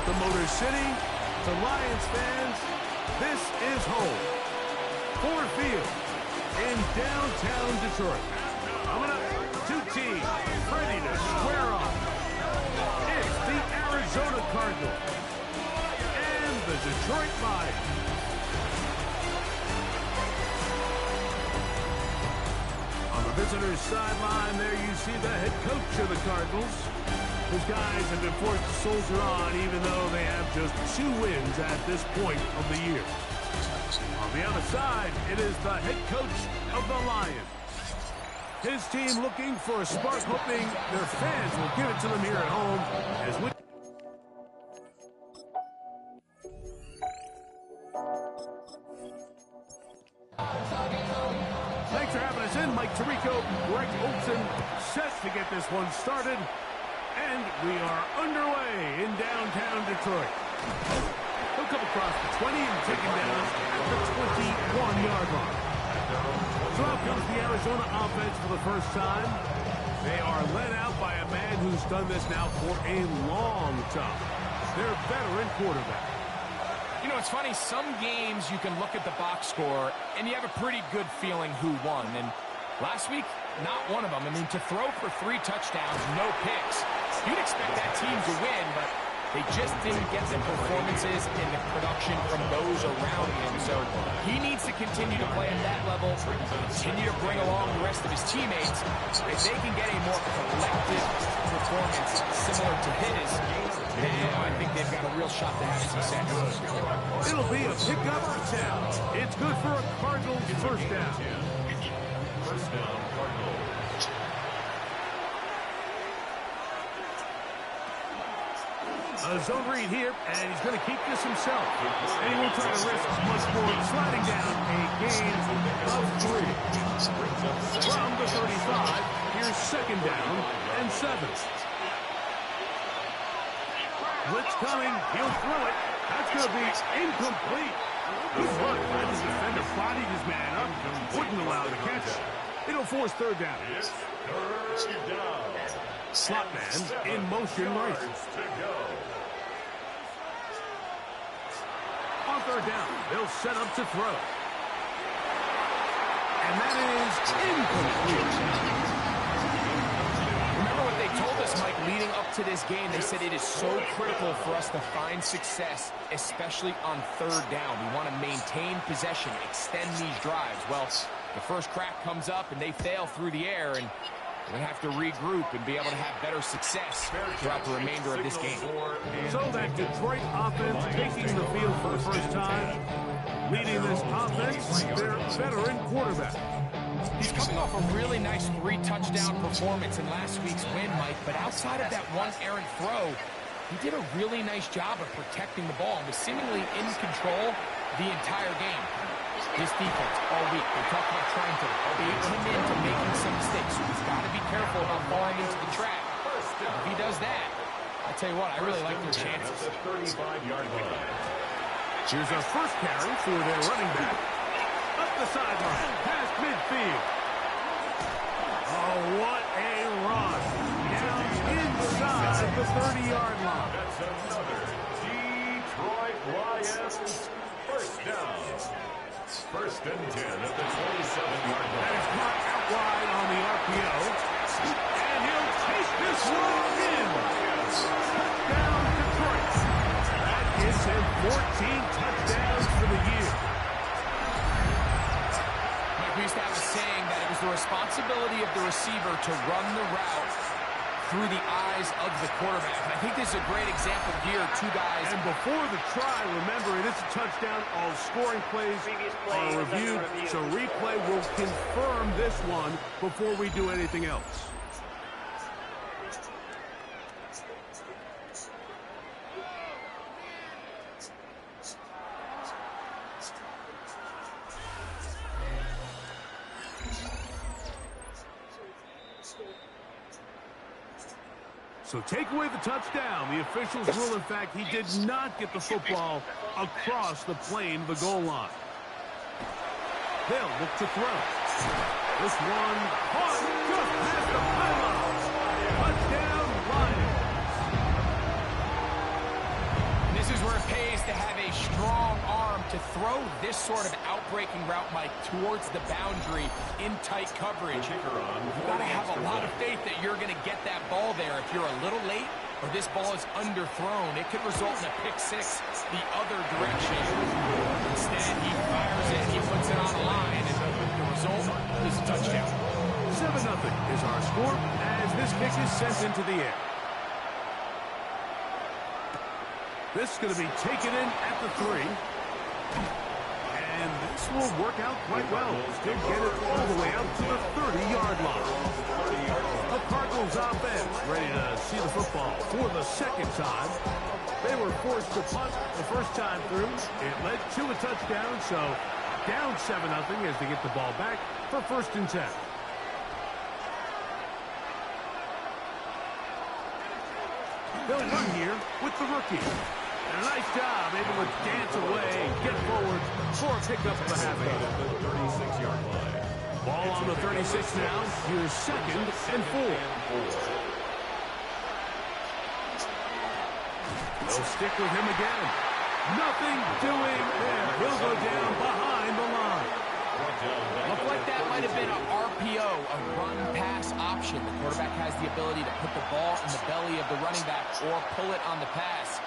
the Motor City, to Lions fans, this is home. Ford Field in downtown Detroit. Coming up, two teams ready to square off. It's the Arizona Cardinals and the Detroit Lions. On the visitors' sideline, there you see the head coach of the Cardinals. His guys have been forced to soldier on even though they have just 2 wins at this point of the year. On the other side, it is the head coach of the Lions. His team looking for a spark, hoping their fans will give it to them here at home. As we Thanks for having us in. Mike Tirico, Greg Olson, set to get this one started. And we are underway in downtown Detroit. He'll come across the 20 and take him down at the 21-yard line. So out comes the Arizona offense for the first time. They are led out by a man who's done this now for a long time. Their veteran quarterback. You know, it's funny, some games you can look at the box score and you have a pretty good feeling who won. And last week, not one of them. I mean, to throw for 3 touchdowns, no picks, you'd expect that team to win, but they just didn't get the performances and the production from those around him. So he needs to continue to play at that level, continue to bring along the rest of his teammates. If they can get a more collective performance similar to his, then I think they've got a real shot to have success. It'll be a pickup down. It's good for a Cardinals first down. First down, Cardinals. A zone read here, and he's going to keep this himself. And he won't try to risk much more, sliding down a gain of 3. From the 35, here's second down and 7. Blitz coming, he'll throw it. That's going to be incomplete. Good work by the defender, bodied his man up, wouldn't allow the catch. It'll force third down. Slot man in motion right. On third down, they'll set up to throw. And that is incomplete. Remember what they told us, Mike, leading up to this game. They said it is so critical for us to find success, especially on third down. We want to maintain possession, extend these drives. Well, the first crack comes up and they fail through the air, and we're going to have to regroup and be able to have better success throughout the remainder of this game. So that Detroit offense taking the field for the first time, leading this offense, their veteran quarterback. He's coming off a really nice 3-touchdown performance in last week's win, Mike, but outside of that one errant throw, he did a really nice job of protecting the ball and was seemingly in control the entire game. This defense all week, they talked about trying to bait him into making some mistakes, so he's got to be careful about falling into the trap. If he does that, I tell you what, I really like their chances. 35-yard line. Here's our first carry for their running back. Up the sideline, past midfield. Oh, what a run. Down inside the 30-yard line. That's another Detroit Lions first down. First and 10 at the 27-yard line. That is caught out wide on the RPO. And he'll take this one in. Touchdown, Detroit. That gives him 14 touchdowns for the year. Mike, we used to have a saying that it was the responsibility of the receiver to run the route through the eyes of the quarterback. And I think this is a great example here. 2 guys. And before the try, remember, it is a touchdown. All scoring plays are reviewed, so replay will confirm this one before we do anything else. So take away the touchdown. The officials rule, in fact, he did not get the football across the plane, the goal line. They'll look to throw. This one caught just past the pylon. Touchdown, Lions. where it pays to have a strong arm to throw this sort of outbreaking route, Mike, towards the boundary in tight coverage. You've got to have a lot of faith that you're going to get that ball there. If you're a little late or this ball is underthrown, it could result in a pick six the other direction. Instead, he fires it, he puts it on the line, and the result is a touchdown. 7-0 is our score as this kick is sent into the air. This is going to be taken in at the 3. And this will work out quite well. Still get it all the way out to the 30-yard line. The Cardinals offense ready to see the football for the second time. They were forced to punt the first time through. It led to a touchdown, so down 7-0 as they get the ball back for 1st and 10. They'll run here with the rookie. And a nice job, able to dance away, get forward for a pickup of the half-yard. 36-yard line. Ball on the 36 now. Here's 2nd and 4. They'll stick with him again. Nothing doing there. He'll go down behind the line. Looked like that might have been an RPO, a run-pass option. The quarterback has the ability to put the ball in the belly of the running back or pull it on the pass.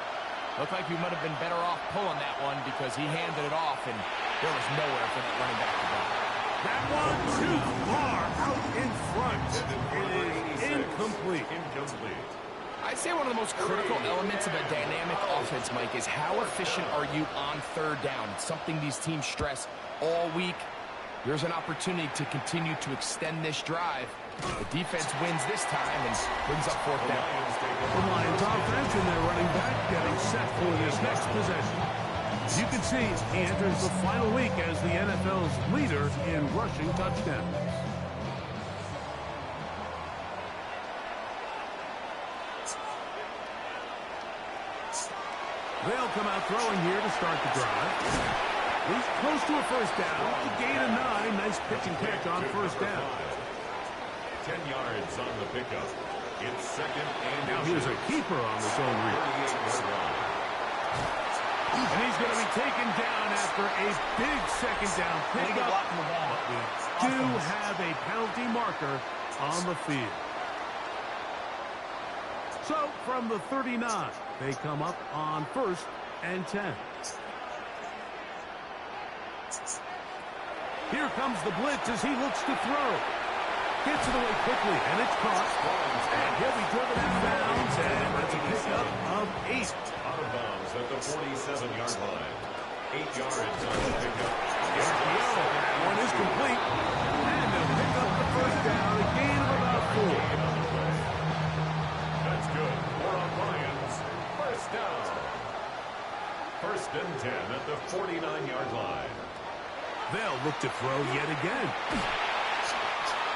Looked like he might have been better off pulling that one because he handed it off, and there was nowhere for that running back to go. That one too far out in front. It is incomplete. I'd say one of the most critical elements of a dynamic offense, Mike, is how efficient are you on 3rd down. It's something these teams stress all week. There's an opportunity to continue to extend this drive. The defense wins this time and brings up 4th down. The Lions offense and their running back getting set for this next possession. You can see he enters the final week as the NFL's leader in rushing touchdowns. They'll come out throwing here to start the drive. He's close to a 1st down. The gain of 9. Nice pitch and catch on 1st down. 10 yards on the pickup. It's 2nd and now here's a keeper on his own read. And he's going to be taken down after a big 2nd down pickup. But we do have a penalty marker on the field. So from the 39, they come up on 1st and 10. Here comes the blitz as he looks to throw. Gets it away quickly, and it's caught. And he'll be driven out of bounds, and that's a pickup of 8. Out of bounds at the 47-yard line. 8 yards on the pickup. That one is complete. And they'll pick up the 1st down, a gain of about 4. That's good. 4 on Lions. 1st down. 1st and 10 at the 49-yard line. They'll look to throw yet again.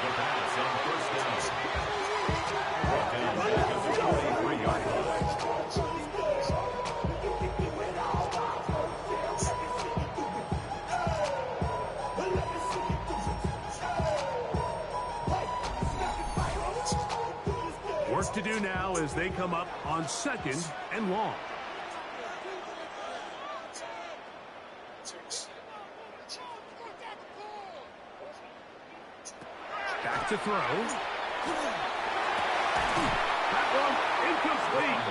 The pass on 1st down. Brought down back at the 43-yard line. Work to do now as they come up on 2nd and long. Back to throw. That one incomplete.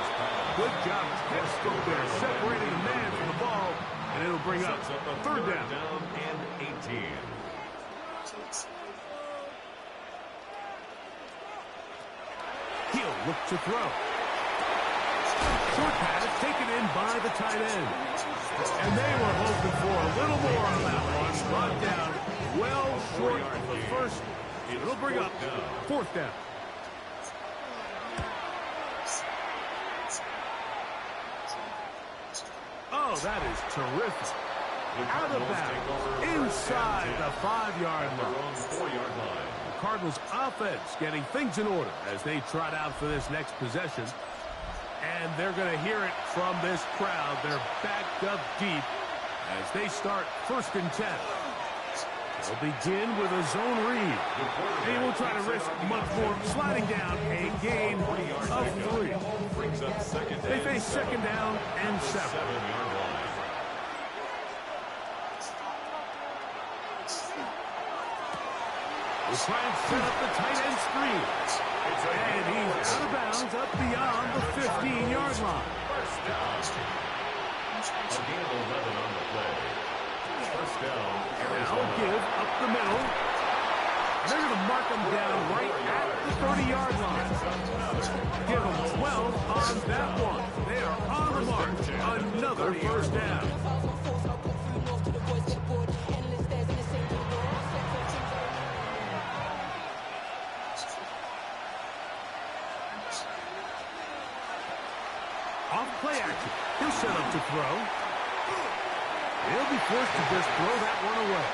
Good job textbook there, separating the man from the ball, and it'll bring up 3rd down. And 18. He'll look to throw. Short pass taken in by the tight end. And they were hoping for a little more on that one. Brought down well short of the 1st. It'll bring up 4th down. Oh, that is terrific. Out of bounds, inside the 5-yard line. 4-yard line. The Cardinals offense getting things in order as they trot out for this next possession. And they're going to hear it from this crowd. They're backed up deep as they start 1st and 10. They'll begin with a zone read. They will try to risk much more, sliding down a gain of 3. They face second down and 7. We'll try and set up the tight end screen. And he's out of bounds up beyond the 15-yard line. First down. A gain of 11 on the play. First down. Now give up the middle. They're going to mark them down right at the 30-yard line. Give them 12 on that one. They are on the mark. Another first down. Off play action. He'll set up to throw. He'll be forced to just throw that one away.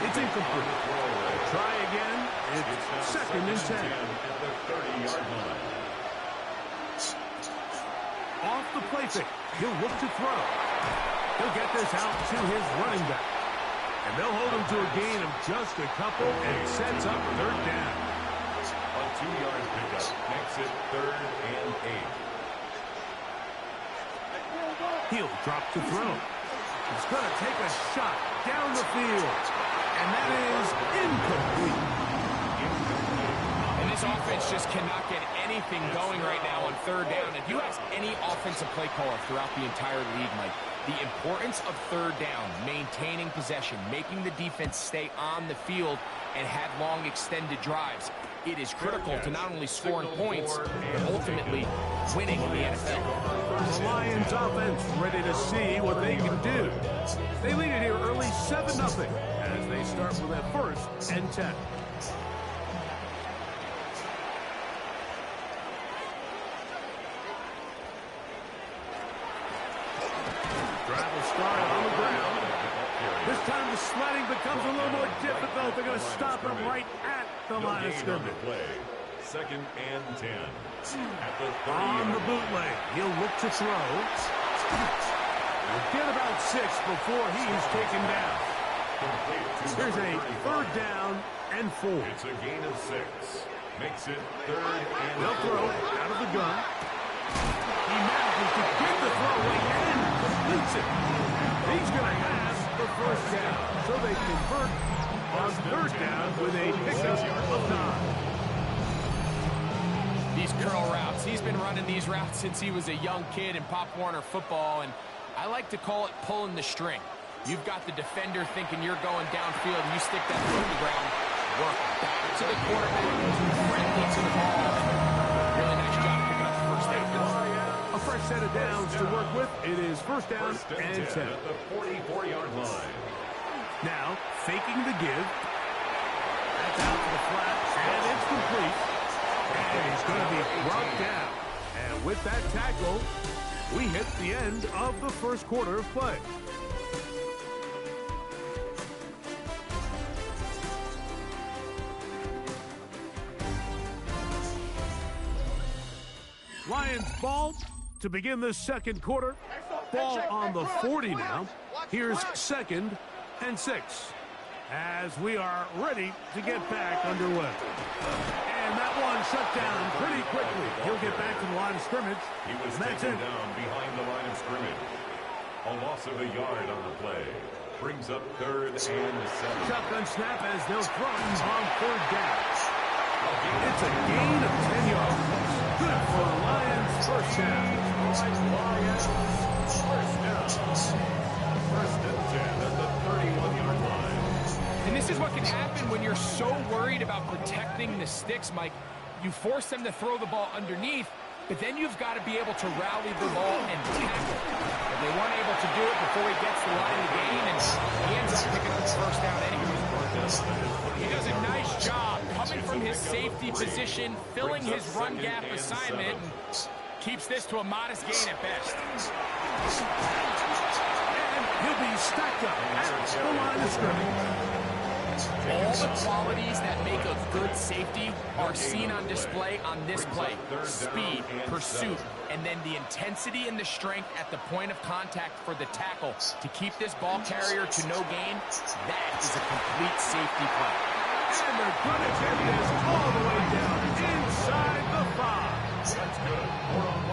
It's incomplete. Try again. It's second and 10. At the 30-yard line. Off the play fake. He'll look to throw. He'll get this out to his running back. And they'll hold him to a gain of just a couple, and it sets up third down. A 2-yard pickup makes it 3rd and 8. He'll drop to throw. He's going to take a shot down the field. And that is incomplete. And this offense just cannot get anything going right now on third down. If you ask any offensive play caller throughout the entire league, Mike, the importance of third down, maintaining possession, making the defense stay on the field, and have long extended drives, it is critical to not only scoring points, but ultimately winning in the NFL. The Lions offense ready to see what they can do. They lead it here early 7-0 as they start with a 1st and 10. Drive will start on the ground. This time the sledding becomes a little more difficult. They're going to stop him right at the line of scrimmage. Second and 10. At the 30. On the bootleg, he'll look to throw. He'll get about 6 before he's taken down. Here's a third down and 4. It's a gain of 6. Makes it 3rd and They'll throw out of the gun. He manages to get the throw away and completes it. He's going to have the first down. So they convert on third down with a pickup of 9. These curl routes, he's been running these routes since he was a young kid in Pop Warner football, and I like to call it pulling the string. You've got the defender thinking you're going downfield, and you stick that foot in the ground, work back to the quarterback, friendly to the ball. Really nice job picking up the first down. A fresh set of downs to work with. It is first down and 10. at the 44-yard line. Now, faking the give. That's out to the flat, and it's complete. And he's going to be brought down. And with that tackle, we hit the end of the first quarter of play. Lions ball to begin the second quarter. Ball on the 40 now. Here's 2nd and 6 as we are ready to get back underway. And that one shut down pretty quickly. He'll get back to the line of scrimmage. He was taken down behind the line of scrimmage. A loss of a yard on the play. Brings up 3rd and 7. Shotgun snap as they'll throw him on third down. It's a gain of 10 yards. Good for the Lions. First down. Lions first down. 1st and 10 at the 31-yard line. And this is what can happen when you're so worried about protecting the sticks, Mike. You force them to throw the ball underneath, but then you've got to be able to rally the ball and tackle. But they weren't able to do it before he gets the line of the gain, and he ends up picking up the first down anyway. He does a nice job coming from his safety position, filling his run gap assignment, and keeps this to a modest gain at best. And he'll be stacked up at the line of scrimmage. All the qualities that make a good safety are seen on display on this play. Speed, pursuit, and then the intensity and the strength at the point of contact for the tackle to keep this ball carrier to no gain. That is a complete safety play. And they're going to get this all the way down inside the 5.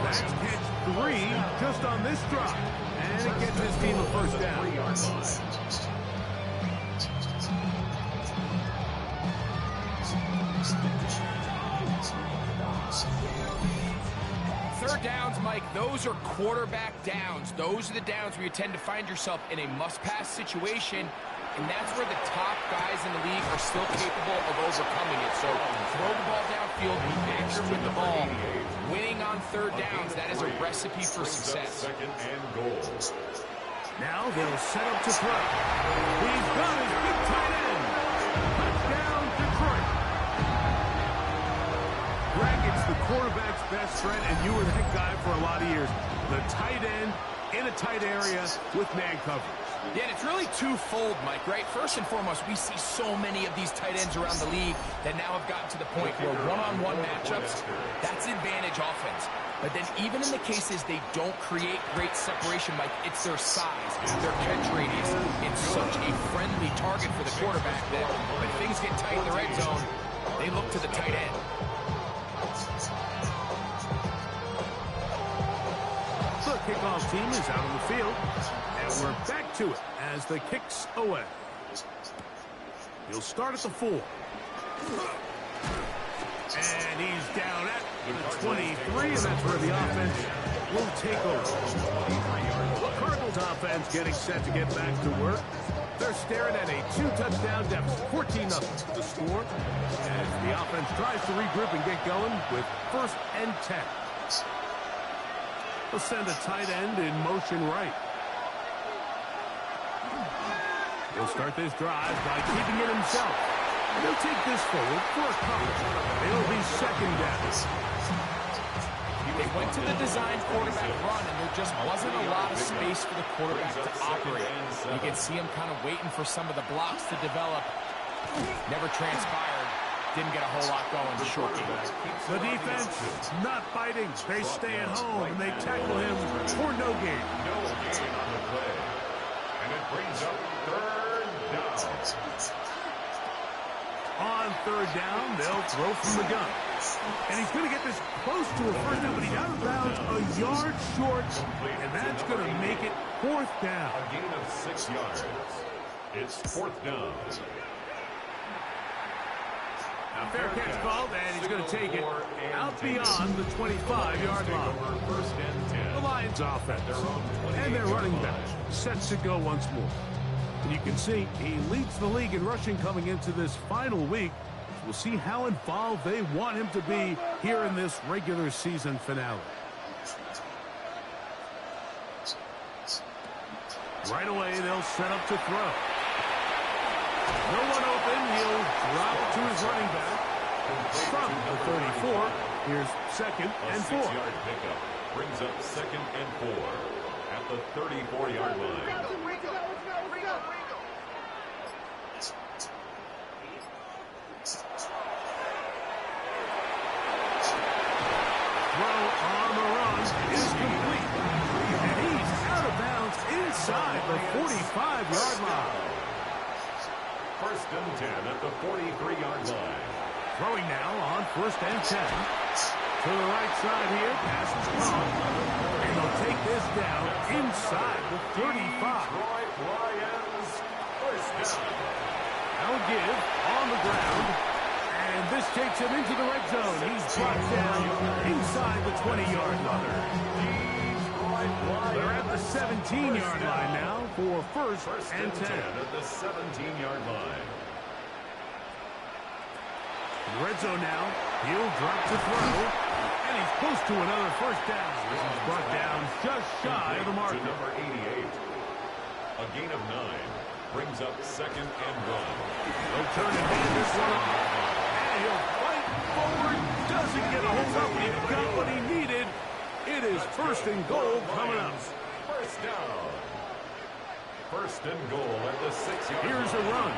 That's catch 3 just on this drop. And it gets his team a first down. Third downs, Mike, those are quarterback downs. Those are the downs where you tend to find yourself in a must-pass situation, and that's where the top guys in the league are still capable of overcoming it. So throw the ball downfield, be accurate with the ball. Winning on third downs, that is a recipe for success. Second and goal. Now they'll set up to throw. He's got his big tight end. Touchdown, Detroit. Greg, it's the quarterback's best friend, and you were that guy for a lot of years. The tight end in a tight area with man coverage. Yeah, and it's really twofold, Mike, right? First and foremost, we see so many of these tight ends around the league that now have gotten to the point where one-on-one matchups, that's advantage offense. But then even in the cases they don't create great separation, Mike, it's their size, their catch radius. It's such a friendly target for the quarterback that when things get tight in the red zone, they look to the tight end. The kickoff team is out on the field, and we're back to it as the kicks away. He'll start at the 4. And he's down at the 23, and that's where the offense will take over. The Cardinals offense getting set to get back to work. They're staring at a 2-touchdown deficit, 14-0 to score, as the offense tries to regroup and get going with 1st and 10. He'll send a tight end in motion right. He'll start this drive by keeping it himself. And he'll take this forward for a couple. It'll be second down. They went to the design quarterback run, and there just wasn't a lot of space for the quarterback to operate. You can see him kind of waiting for some of the blocks to develop. Never transpired. Didn't get a whole lot going in the short game. The defense not fighting. They stay at home, and they tackle him for no gain. No gain on the play. And it brings up third down. On third down, they'll throw from the gun. And he's going to get this close to a first down, but he's out of bounds a yard short, and that's going to make it 4th down. A gain of 6 yards. It's 4th down. Now, fair catch called, and he's going to take it out beyond the 25-yard line. First and 10. The Lions offense and their running back set to go once more. And you can see he leads the league in rushing coming into this final week. We'll see how involved they want him to be here in this regular season finale. Right away, they'll set up to throw. No one open. He'll drop it to his running back. From the 34, here's 2nd and 4. 6-yard pickup brings up 2nd and 4 at the 34-yard line. Throw on the run is complete. And he's out of bounds inside the 45-yard line. 1st and 10 at the 43-yard line. Throwing now on 1st and 10. To the right side here, pass is caught. And they'll take this down inside the 35. Detroit Lions, 1st down. Now give on the ground. And this takes him into the red zone. He's brought down inside the 20-yard line. They're at the 17-yard line now for 1st and 10. At the 17-yard line. In the red zone now, he'll drop to throw, and he's close to another 1st down. This is brought down just shy of the marker. To number 88. A gain of 9 brings up 2nd and 1. They'll turn and hand this one off, and he'll fight forward. Doesn't get a hold up. He got what he needed. It is 1st and goal coming up. 1st down. 1st and goal at the 6-yard line. Here's a run.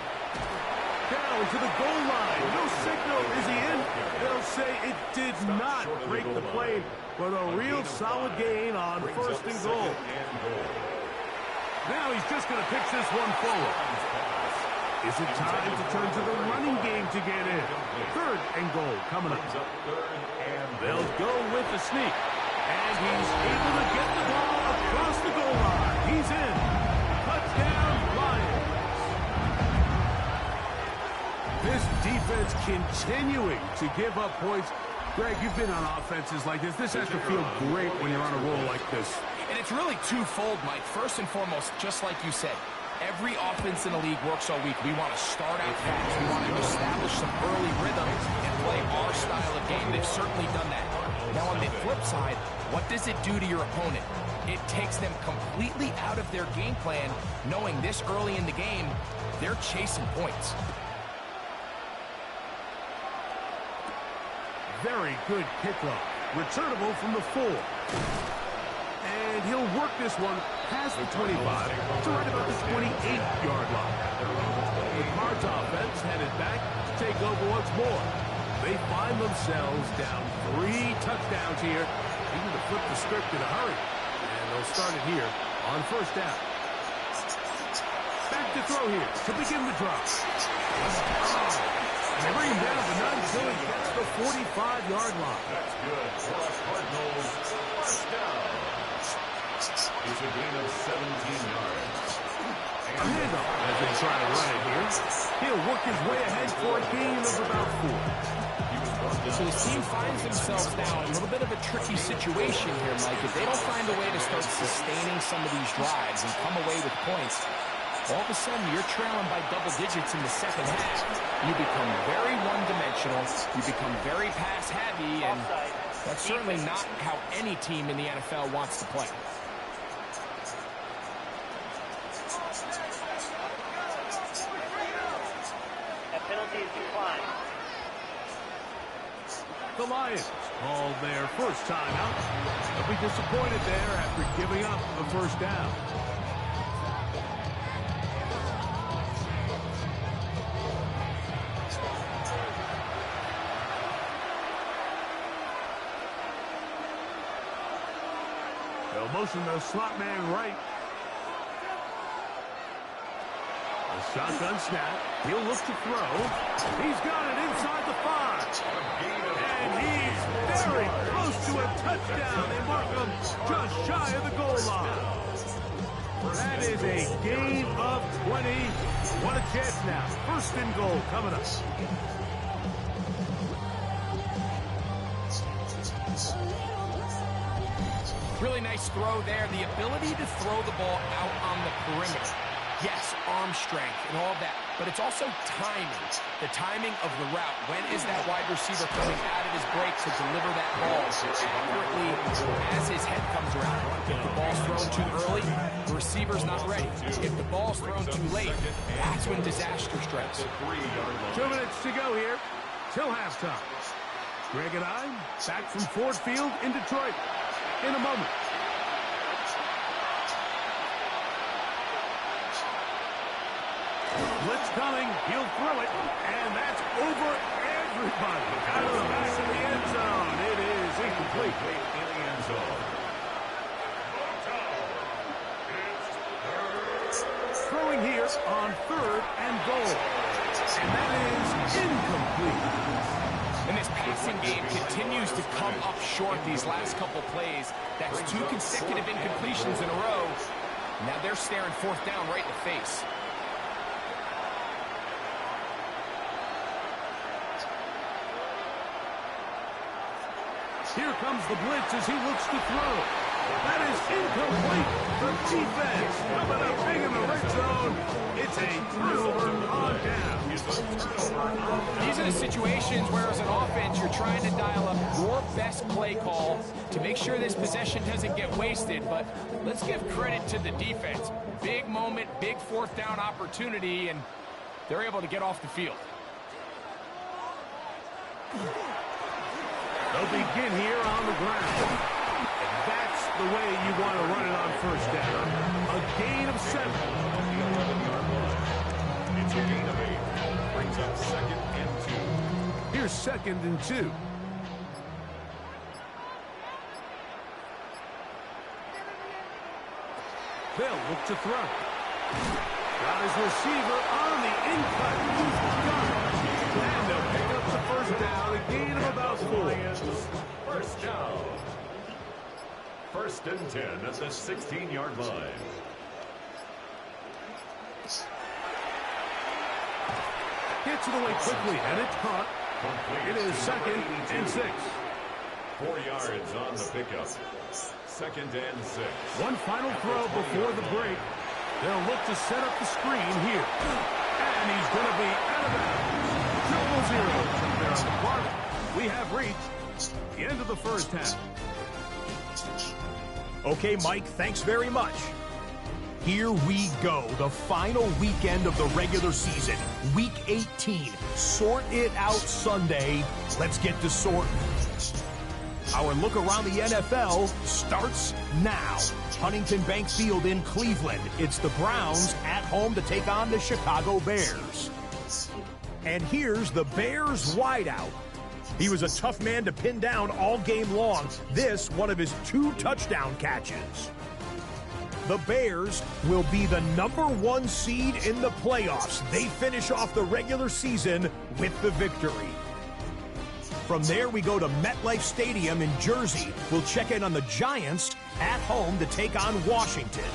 down to the goal line. No signal. Is he in? They'll say it did not break the plane, but a real solid gain on first and goal. Now he's just going to pitch this one forward. Is it time to turn to the running game to get in? Third and goal coming up. They'll go with the sneak. And he's able to get the ball across the goal line. He's in. Touchdown, Lions. This defense continuing to give up points. Greg, you've been on offenses like this. This has to feel great when you're on a roll like this. And it's really twofold, Mike. First and foremost, just like you said, every offense in the league works all week. We want to start out fast. We want to establish some early rhythm and play our style of game. They've certainly done that. Now, on the flip side, what does it do to your opponent? It takes them completely out of their game plan, knowing this early in the game, they're chasing points. Very good kickoff. Returnable from the 4. And he'll work this one past the 25 to right about the 28-yard line. The Cards offense headed back to take over once more. They find themselves down 3 touchdowns here. They need to flip the script in a hurry. And they'll start it here on first down. Back to throw here to begin the drop. And they bring him down to 9 until he gets the 45-yard line. That's good for the Cardinals. First down. It's a gain of 17 yards. A handoff as they try to run it here. He'll work his way ahead for a gain of about 4. So this team finds themselves now in a little bit of a tricky situation here, Mike. If they don't find a way to start sustaining some of these drives and come away with points, all of a sudden you're trailing by double digits in the second half. You become very one-dimensional. You become very pass-heavy, and that's certainly not how any team in the NFL wants to play. That penalty is declined. The Lions called their first time out. They'll be disappointed there after giving up a first down. They'll motion the slot man right. A shotgun snap. He'll look to throw. He's got it inside the 5. And he's very close to a touchdown. They mark him just shy of the goal line. That is a gain of 20. What a chance now. First and goal coming up. Really nice throw there. The ability to throw the ball out on the perimeter. Yes, arm strength and all that, but it's also timing. The timing of the route. When is that wide receiver coming out of his break to deliver that ball accurately as his head comes around? If the ball's thrown too early, the receiver's not ready. If the ball's thrown too late, that's when disaster strikes. 2 minutes to go here till halftime. Greg and I back from Ford Field in Detroit in a moment. Blitz coming, he'll throw it, and that's over everybody. Out of the back of the end zone. It is incomplete. In the end zone. Throwing here on 3rd and goal. And that is incomplete. And this passing game continues to come up short these last couple plays. That's 2 consecutive incompletions in a row. Now they're staring 4th down right in the face. Here comes the blitz as he looks to throw. That is incomplete. The defense coming up big in the red zone. It's a turnover on down. These are the situations where as an offense you're trying to dial up your best play call to make sure this possession doesn't get wasted, but let's give credit to the defense. Big moment, big 4th down opportunity, and they're able to get off the field. They'll begin here on the ground. And that's the way you want to run it on first down. A gain of 7. It's a gain of 8. Brings up 2nd and 2. Here's 2nd and 2. They'll look to throw. Got his receiver on the in-cut. He's got it. And they'll pick up the first down. A gain of about 4. First down. 1st and 10 at the 16-yard line. Gets it away quickly, and it's caught. It is 2nd and 6. 4 yards on the pickup. 2nd and 6. One final throw before the break. They'll look to set up the screen here. And he's going to be out of bounds. 0-0 there on the clock. We have reached the end of the first half. Okay, Mike, thanks very much. Here we go, the final weekend of the regular season, Week 18. Sort it out Sunday. Let's get to sorting. Our look around the NFL starts now. Huntington Bank Field in Cleveland. It's the Browns at home to take on the Chicago Bears. And here's the Bears wideout. He was a tough man to pin down all game long. This, one of his 2 touchdown catches. The Bears will be the #1 seed in the playoffs. They finish off the regular season with the victory. From there, we go to MetLife Stadium in Jersey. We'll check in on the Giants at home to take on Washington.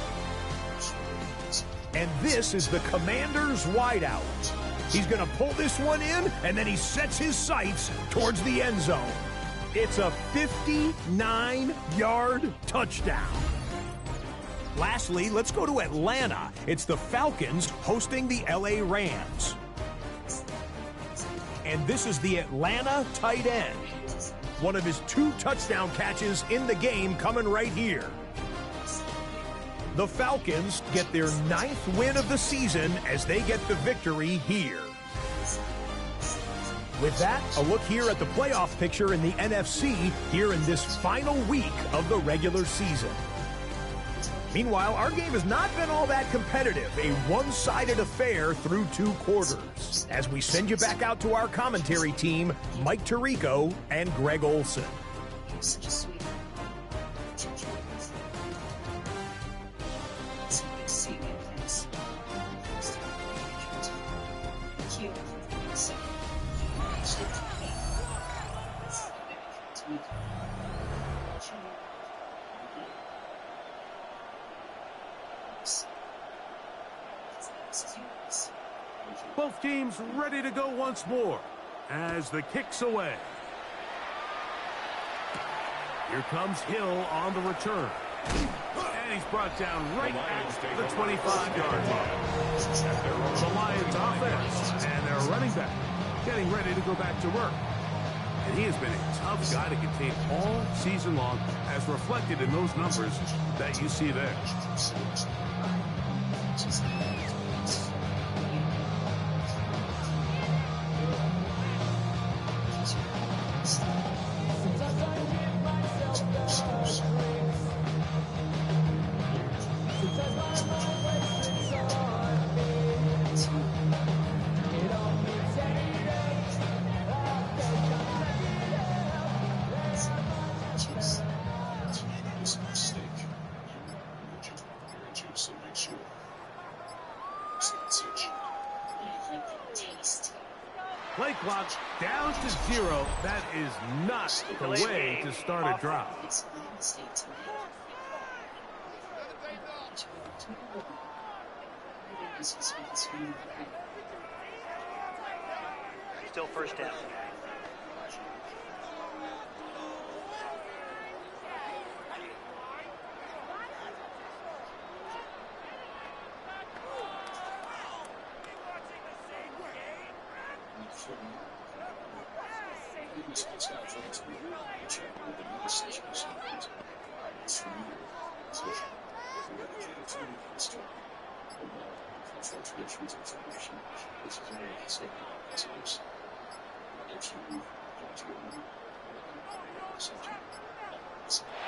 And this is the Commanders' wideout. He's going to pull this one in, and then he sets his sights towards the end zone. It's a 59-yard touchdown. Lastly, let's go to Atlanta. It's the Falcons hosting the LA Rams. And this is the Atlanta tight end. One of his 2 touchdown catches in the game coming right here. The Falcons get their 9th win of the season as they get the victory here. With that, a look here at the playoff picture in the NFC here in this final week of the regular season. Meanwhile, our game has not been all that competitive, a one-sided affair through 2 quarters. As we send you back out to our commentary team, Mike Tirico and Greg Olson. Both teams ready to go once more as the kick's away. Here comes Hill on the return. And he's brought down right at the 25-yard line. The Lions offense and their running back getting ready to go back to work. And he has been a tough guy to contain all season long, as reflected in those numbers that you see there. Play clock down to 0. That is not the way to start a drive. Still first down.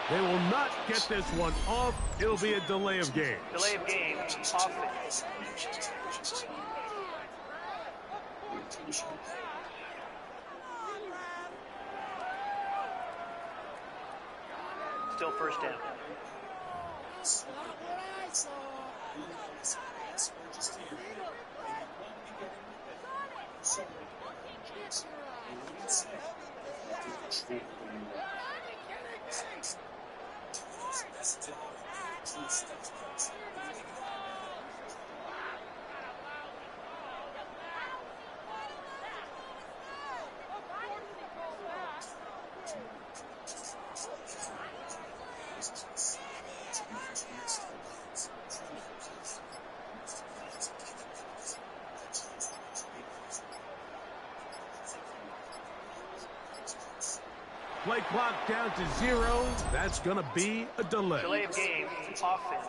They will not get this one off. It'll be a delay of game. Delay of game. Offense. Still first down. Play clock down to 0. That's going to be a delay. Delay of game. Offense.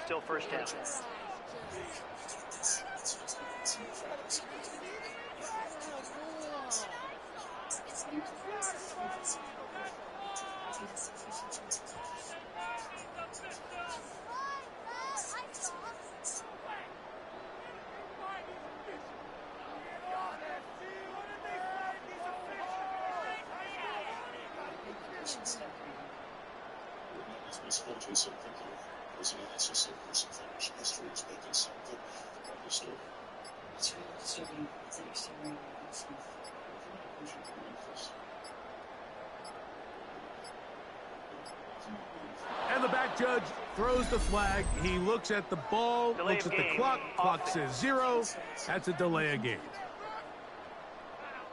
Still first down. And the back judge throws the flag. He looks at the ball, Delay looks of at the game. clock. Clock Offense. says 0. That's a delay of game.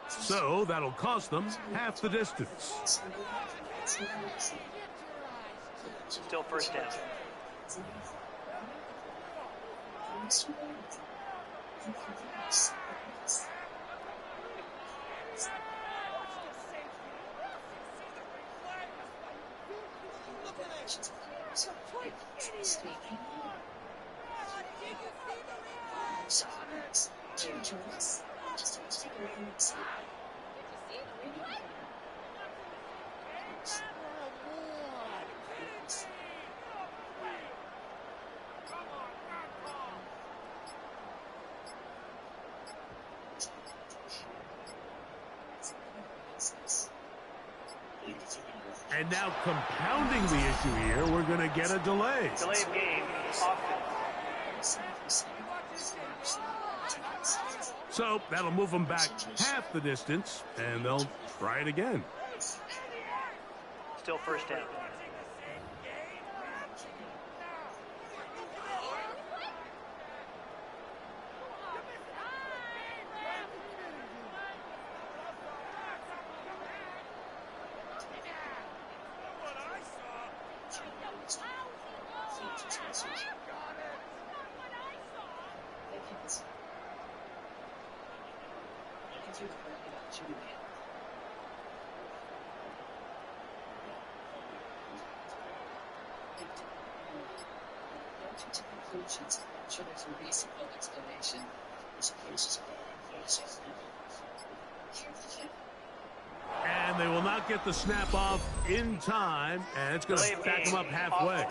So that'll cost them half the distance. Still first down. And now compounding the issue here, we're going to get a delay. Delay of game. Offense. So that'll move them back half the distance, and they'll try it again. Still first down. And they will not get the snap off in time, and it's going to back them up halfway.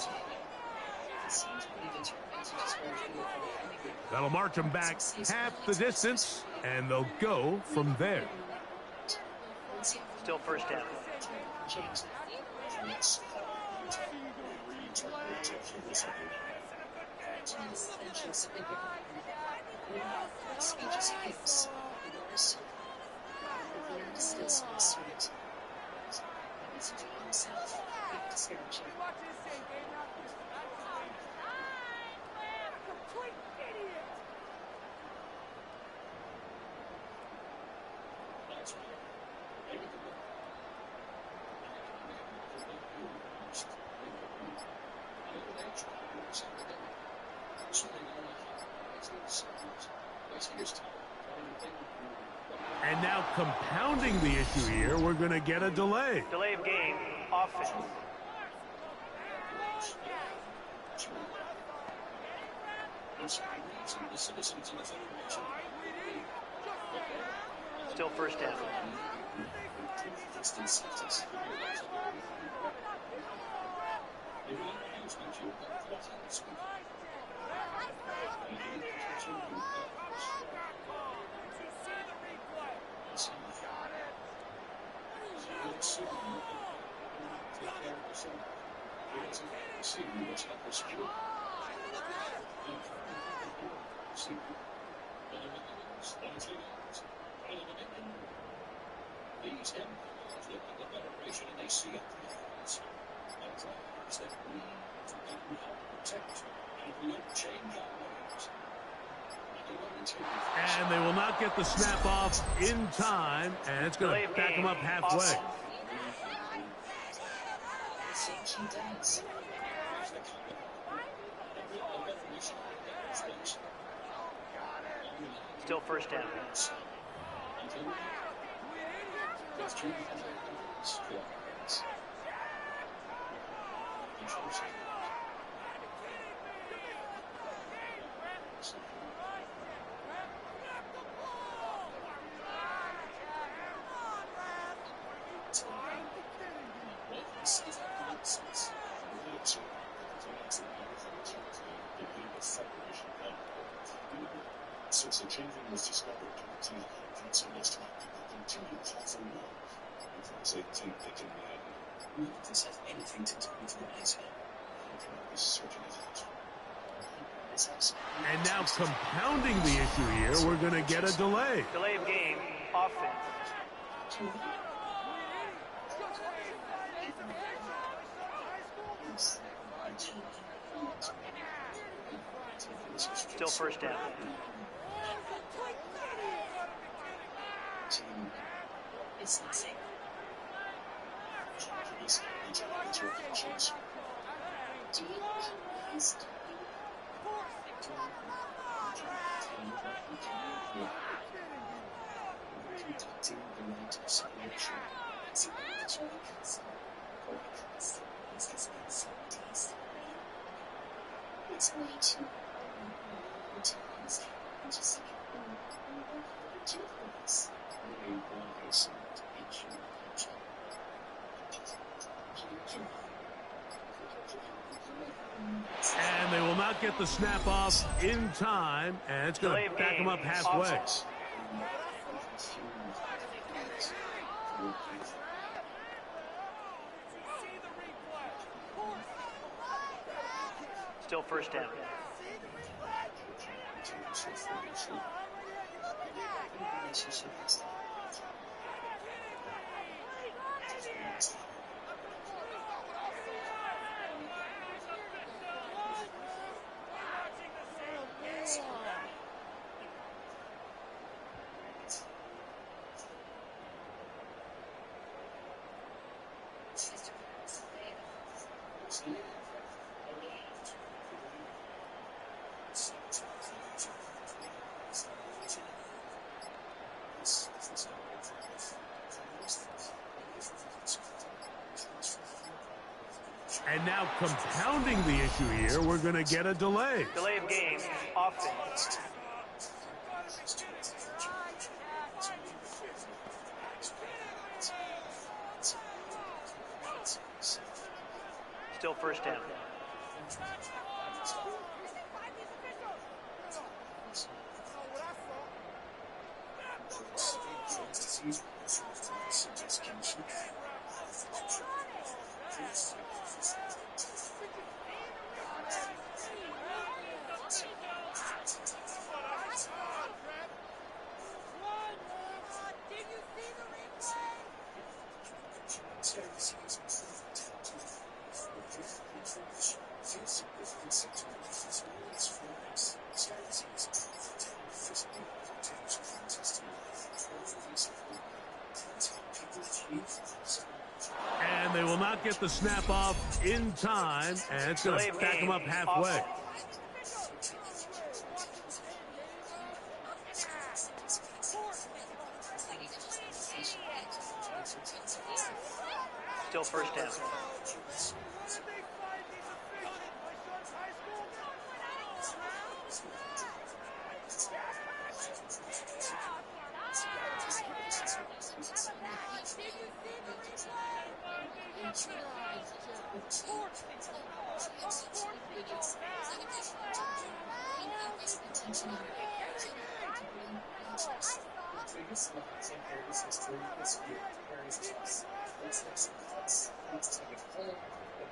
That'll march them back half the distance, and they'll go from there. Still first down. And now compounding the issue here, we're going to get a delay. Delay of game. Offense. Still first down. These empires live in the Federation and they see it empires that we need to protect, and we don't change our ways. And they will not get the snap off in time, and it's going to back them up halfway. Still first down. Since the champion was discovered, Johnson must have continued to have more. Because they think they can win. Will this have anything to do with the Blazer? I cannot be certain of it. And now compounding the issue here, we're going to get a delay. Delay of game, offense. Still first down. It's way too And they will not get the snap off in time, and it's going to back them up halfway. Still first down. And now compounding the issue here, we're going to get a delay. Delay of game, offense. Still first down. And they will not get the snap off in time, and it's going to back them up halfway. Still first down. biggest loss in Harry's history this year. Harry's loss. This next defense needs to take it home and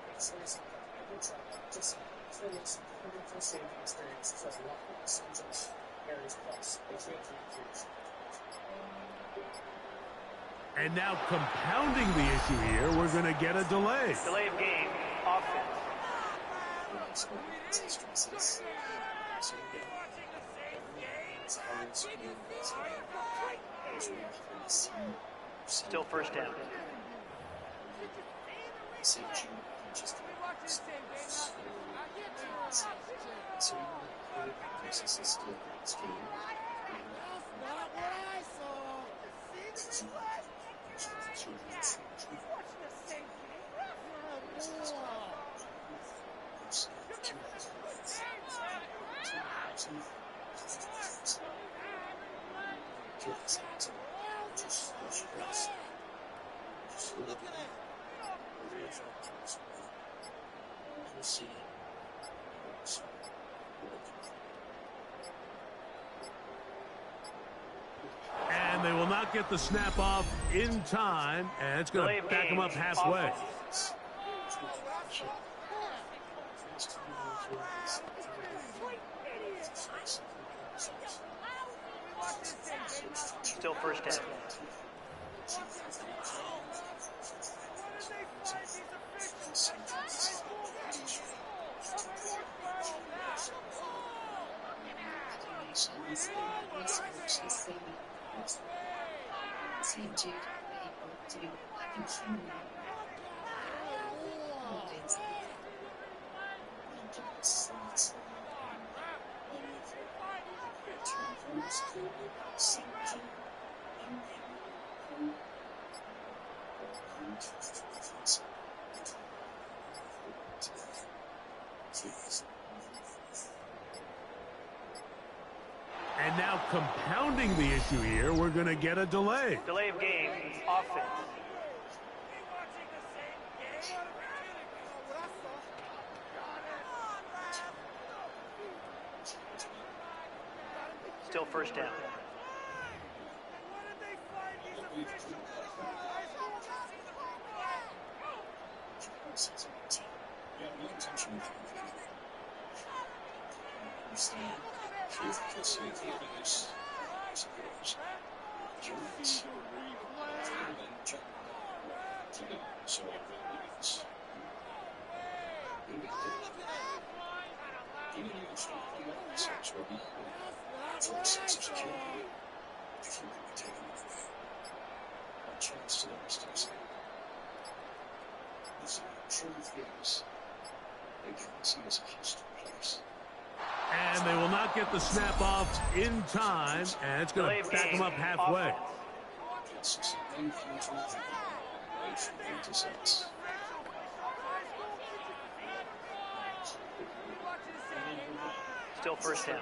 make sure he's ever tried. Just finish the first safety experience. So a lot of essentials. Harry's plus. It's going to increase. And now compounding the issue here, we're going to get a delay. Delay of game. Offense. Still first down. And they will not get the snap off in time, and it's going to back them up halfway. Still first down. And now compounding the issue here, we're going to get a delay. Delay of game. Offense. Still first down. And they will not get the snap off in time, and it's going to back them up halfway. Still first down.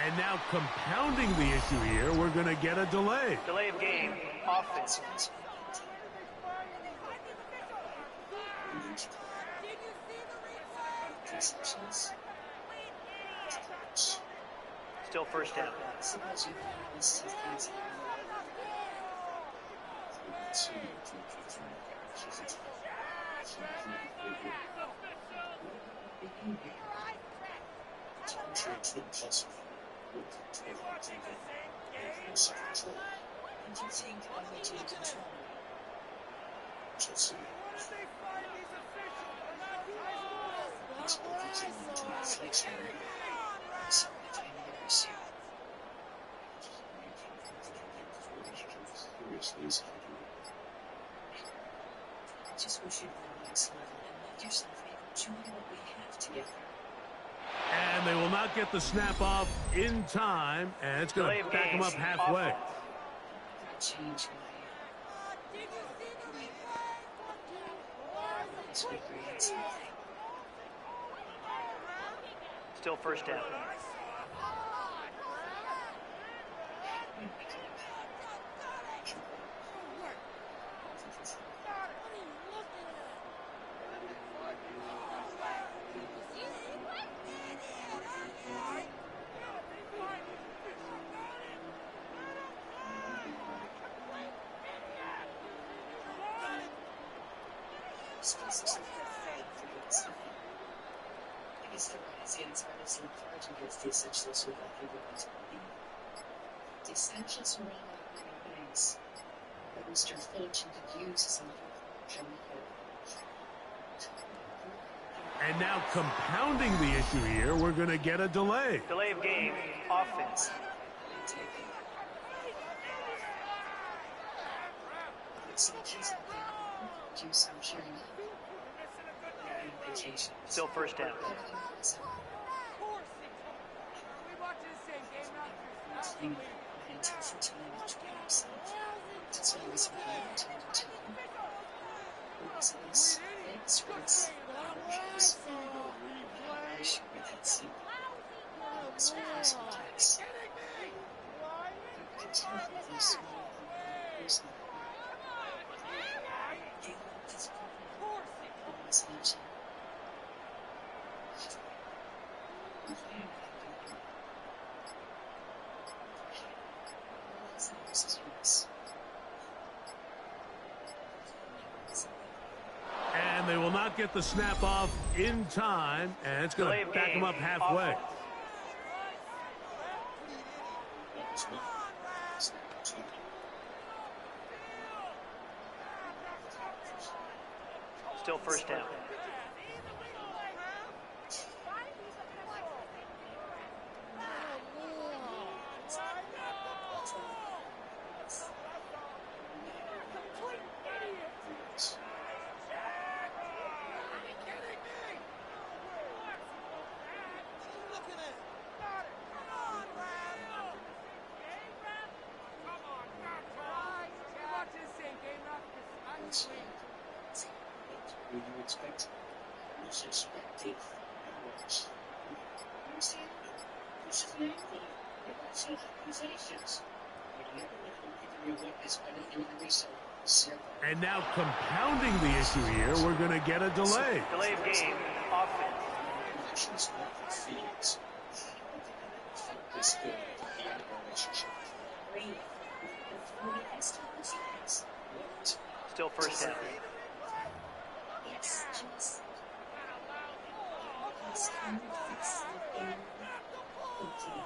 And now compounding the issue here, we're going to get a delay. Delay of game. Offense. Still first down. seriously as I do. I just wish you'd relax a little and let yourself enjoy what we have together. And they will not get the snap off in time, and it's going to back them up halfway. Change my Still first down. The essentials were like everyone's body. The essentials were all like living things that Mr. Fulton could use as a little chemical. And now compounding the issue here, we're going to get a delay. Delay of game, offense. Do some cheering up. Vacation. Still first down. And they will not get the snap off in time, and it's going to back them up halfway. Still first down. Were you expecting? I was expecting fireworks. You see, this is mainly false accusations. But you never let them give you a witness by not doing the research. And now compounding the issue here, we're going to get a delay. Delay of game, offense. Actions not your feelings. Felt this good at the end of our relationship. Really? Before we can start the feelings. What? Still first down. Yes, just. Let's come fix it in. Okay.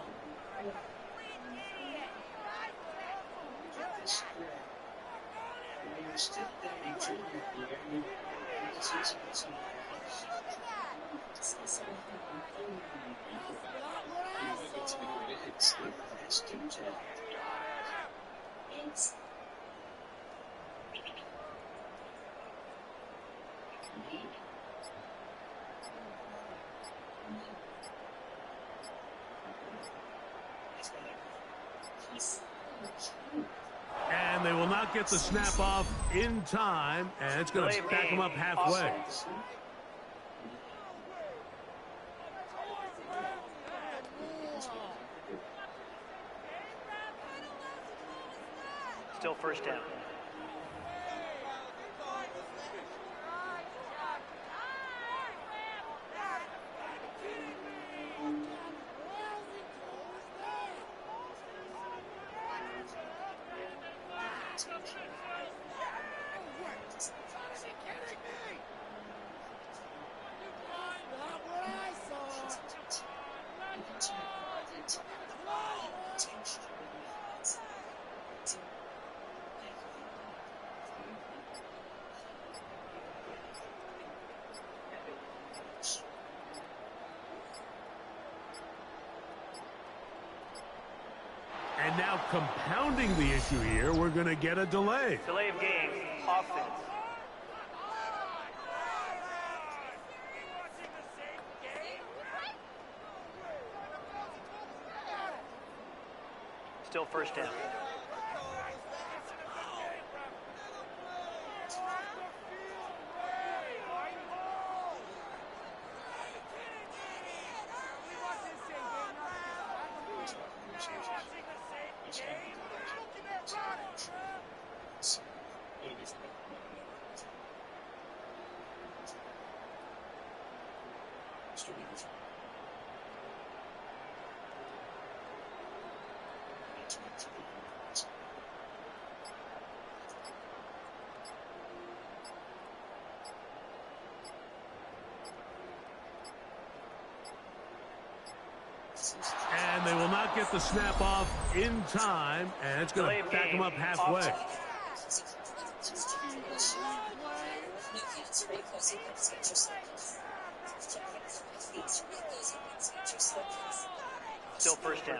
Get this straight. While you're still dating Junior here, you this is something else. This is something you get to be good at it. Let's do that. It's And they will not get the snap off in time, and it's going to back them up halfway. Still first down. And now compounding the issue here, we're going to get a delay. Delay of game, offense. Still first down. And they will not get the snap off in time, and it's going to back them up halfway. Still first down.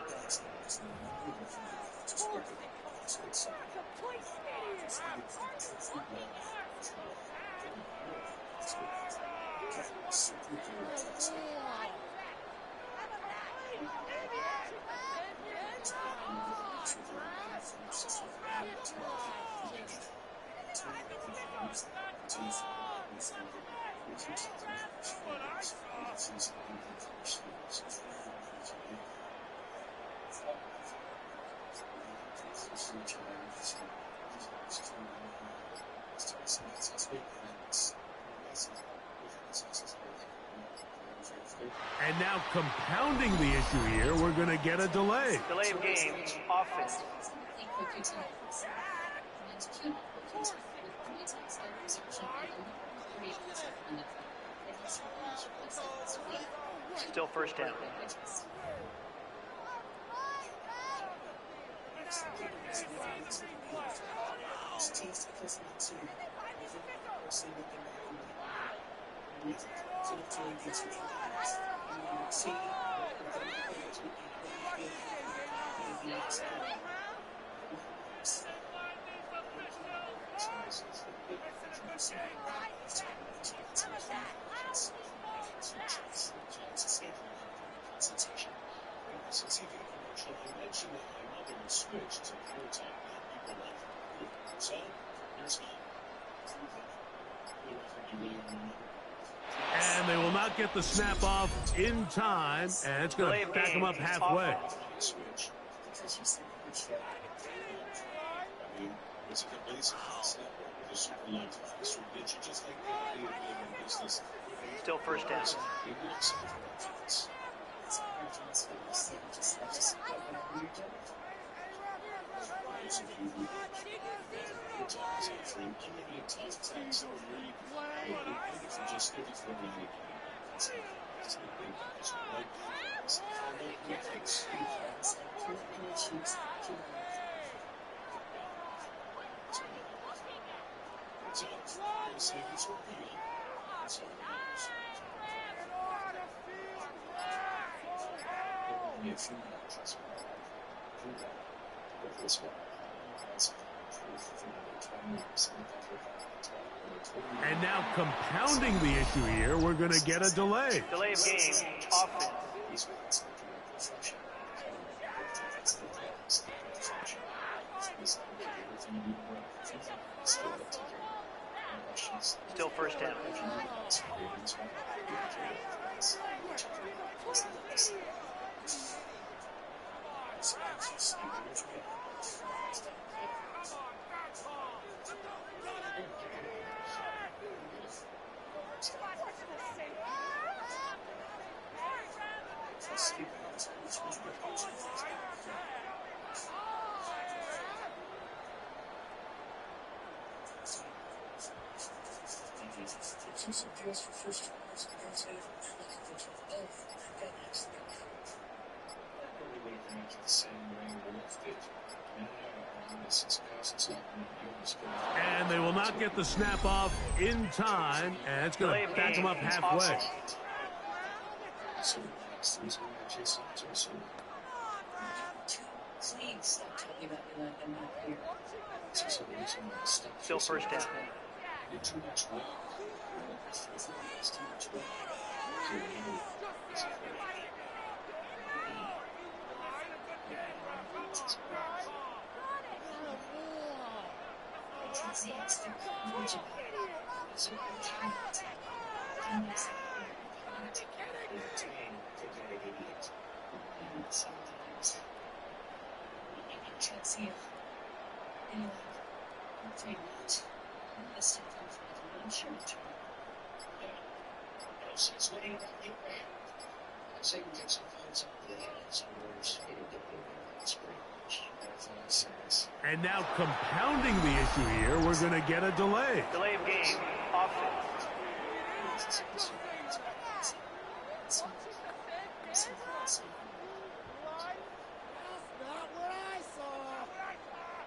And now compounding the issue here, we're going to get a delay. Delay of game, offense. Still first down. And they will not get the snap off in time, and it's going to back them up halfway. Still first down. And now compounding the issue here, we're going to get a delay. Delay of game, offense. Still first down. And they will not get the snap off in time, and it's going to back them up halfway. Please stop talking about me like I'm not here. So somebody's on the step. Still first down. You're too much weight. It's too much weight. So you is afraid. It's the courage of it. It's your talent. And it's you're an idiot. And sometimes you can't see it. Anyway, I'm afraid not. I'm gonna step down for it. I'm sure it's wrong. Yeah. No sense waiting around the ground. I say we get some funds up there and some words. It'll get over in spring. And now compounding the issue here, we're going to get a delay. Delay of game. Offense.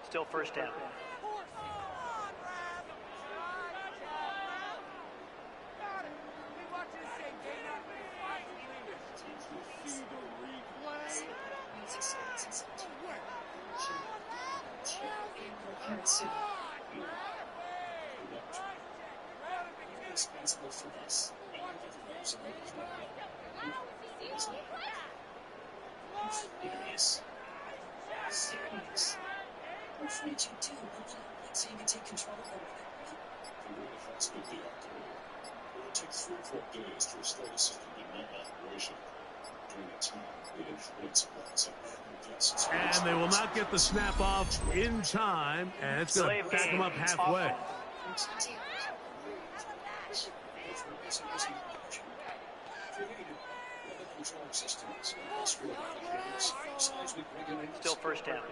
Still first down. You're responsible for this. And you're the reason that he's not serious. Serious. I'm afraid you do. So you can take control over it. If that's good, the actor. It would take 3 or 4 days to restore the system in that operation. During that time, we influence supplies and they will not get the snap off in time, and it's going to back them up halfway. Still first down.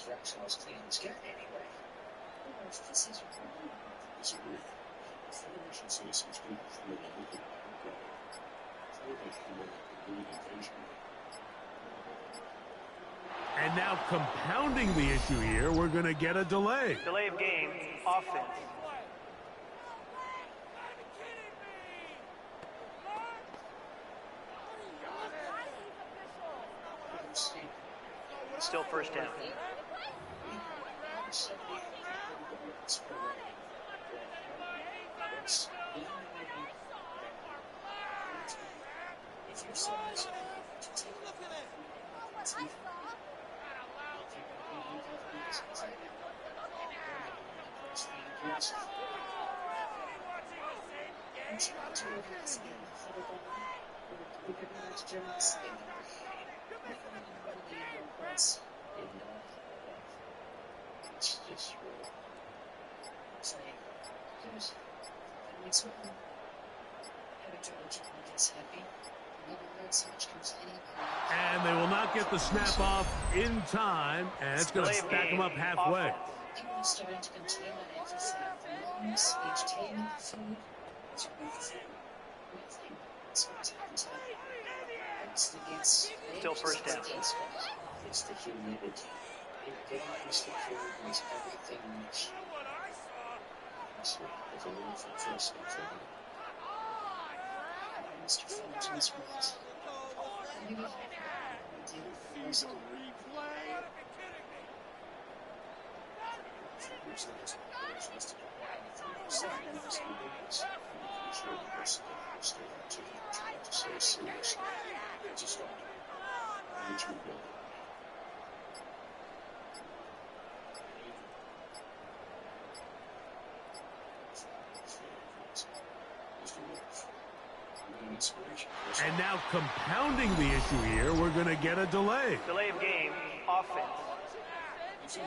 Rexall's clean and scared anyway. This is wrong. Disagree. Federation citizens do feel that we could feel like an invasion. And now compounding the issue here, we're going to get a delay. Delay of game. Offense. Still first down. And they will not get the snap off in time, and it's going to back them up halfway. People are starting to complain on everything. The noise, the entertainment, the food. It's everything. It's what's happened to them. It's the gas. Still first down. It's the humidity. It gets the food makes everything much. That's right. If a little for first and food. Mr. Fulton is right. Maybe I do first. And now compounding the issue here, we're going to get a delay. Delay of game. Offense.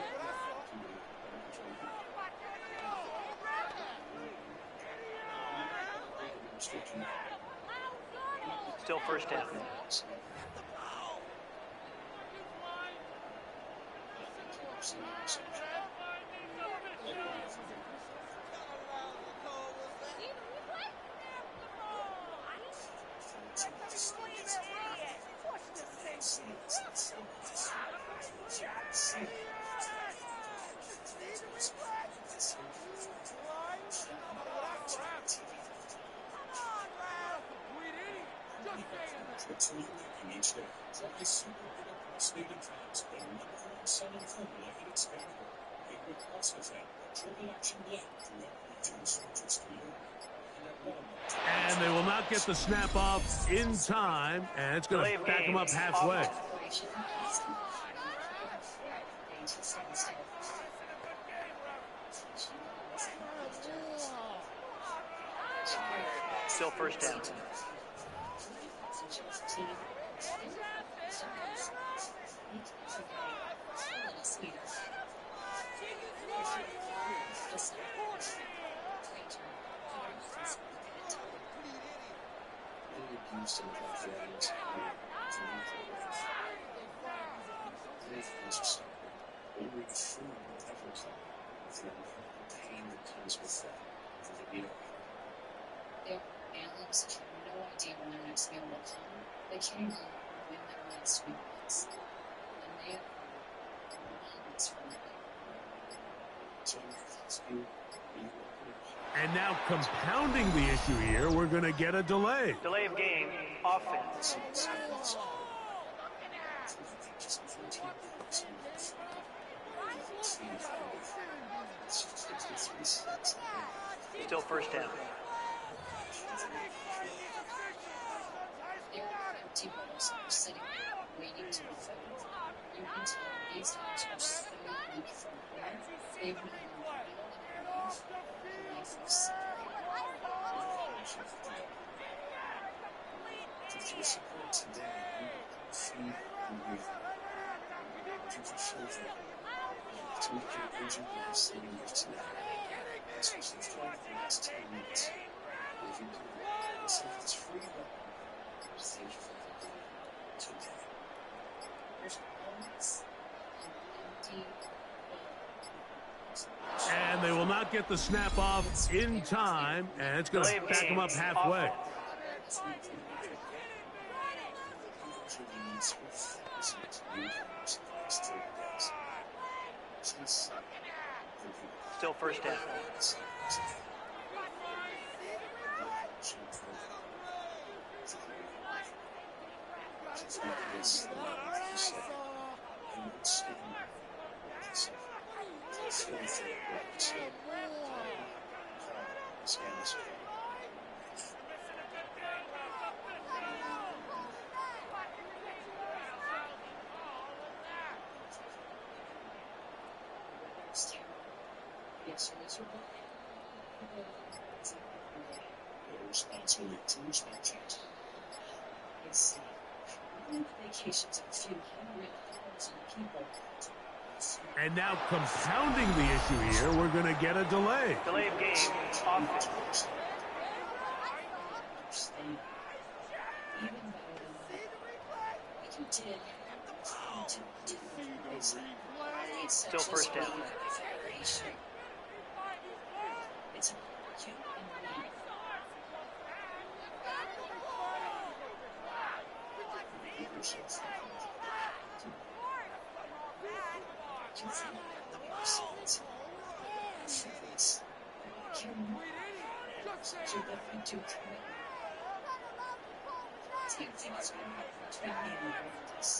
Still first down. What's one thing each day? Try Super Bitter Stadium Fans, the #1 selling formula in its category. Made with Oxyfen, a triple action blend to help reduce progesterone. And they will not get the snap off in time, and it's going to back them up halfway. Still first down. Analysts have no idea when their next meal will come. They can't even when their next sweet is. And they have moments from it. And now compounding the issue here, we're going to get a delay. Delay of game, offense. Still first down. There are empty balls that are sitting there waiting to be filled. You can tell these dogs are so weak from where they were in the real life of to feel support today, feed and breathe. Looking for children to make an urgent life-saving gift today. Ask yourself for the next 10 minutes. If you do, see if it's free or thank you for everything today. There's always an empty bowl. And they will not get the snap off in time, and it's going to back them up halfway. Still first down. And now compounding the issue here, we're going to get a delay. Delay of game, offense. Still first down. It's you and me. Same thing is going to happen between me and this.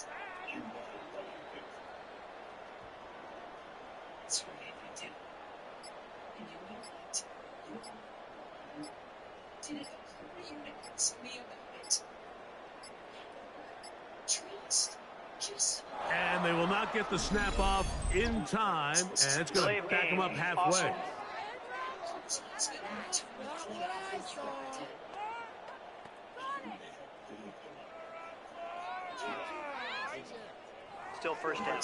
You know what you do. That's right, I do. And you know what? You did it. You asked me about it. Trust. Just. And they will not get the snap off in time, and it's going to back them up halfway. Still first down.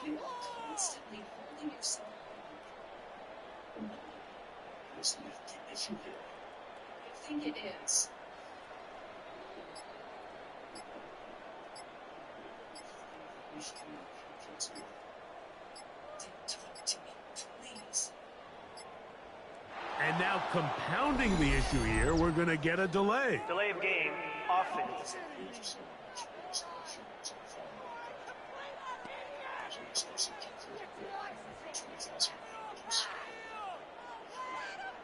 You are constantly holding yourself back. There's nothing that you do. I think it is. Don't talk to me, please. And now compounding the issue here, we're going to get a delay. Delay of game, offense.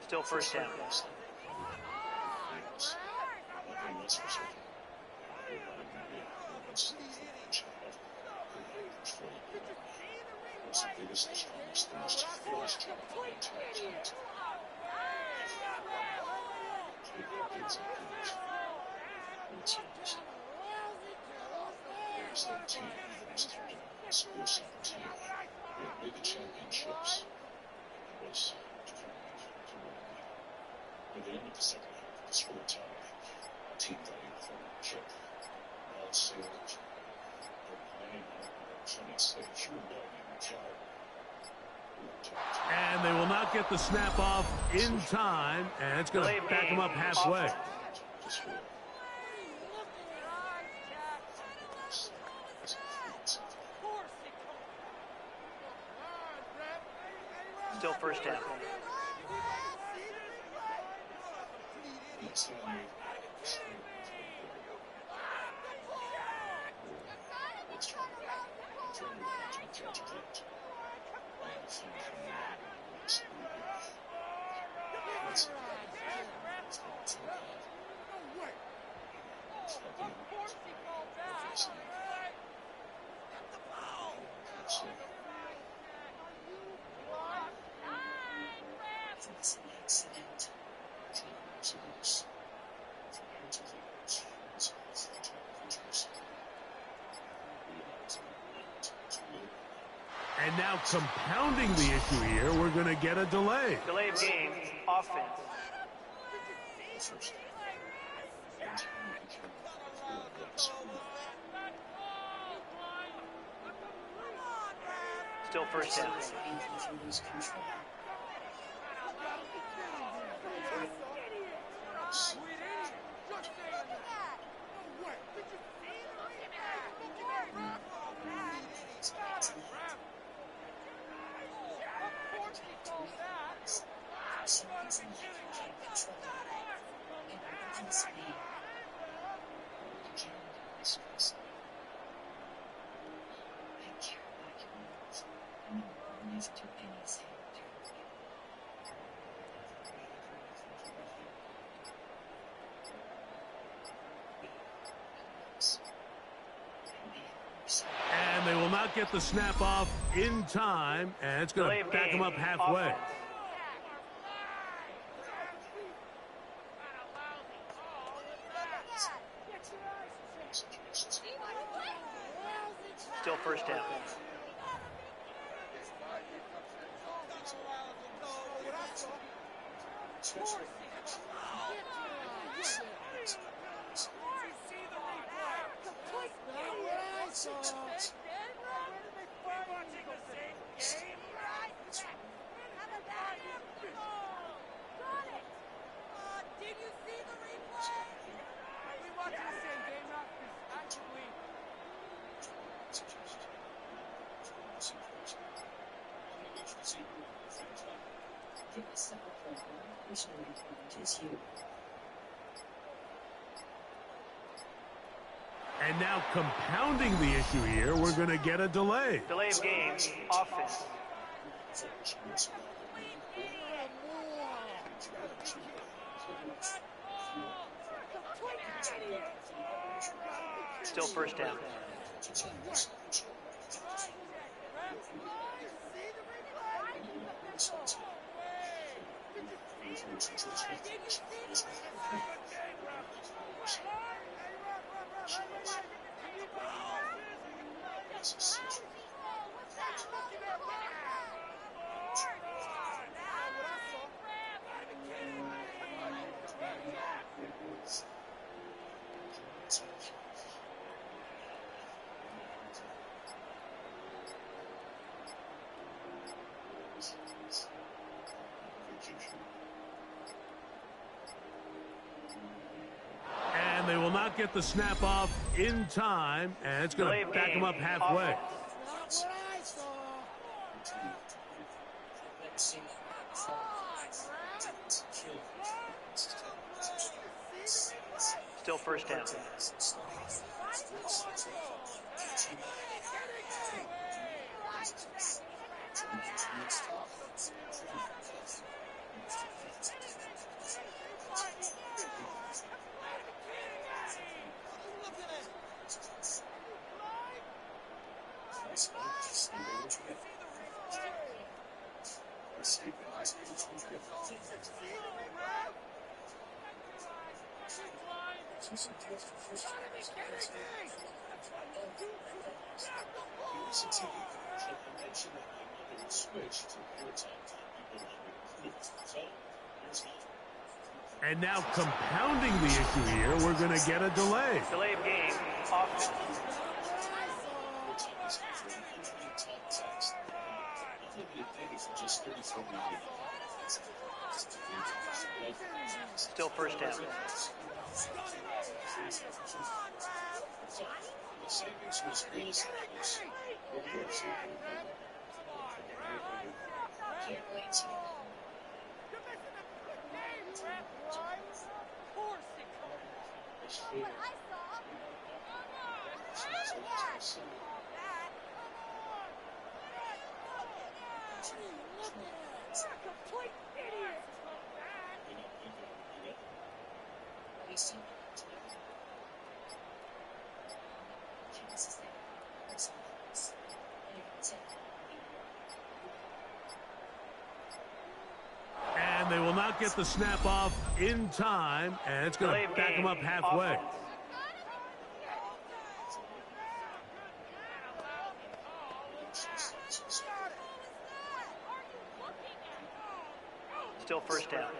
Still first down. Championships was at the end of the second half, the score time, a team got in from check. Outsailed, and they will not get the snap off in time, and it's going to back them up halfway. Still first down. And now compounding the issue here, we're going to get a delay. Delay of game, offense. Still first down. And they will not get the snap off in time, and it's going to back them up halfway. Offense. Still first down. And now compounding the issue here, we're going to get a delay. Delay of game, offense. Still first down. And they will not get the snap off in time, and it's going to back them up halfway. Still first down. And now compounding the issue here, we're going to get a delay. Delay of game, offense. Still first down. And they will not get the snap off in time, and it's going Delay to of back game, them up halfway. offense. Still first down.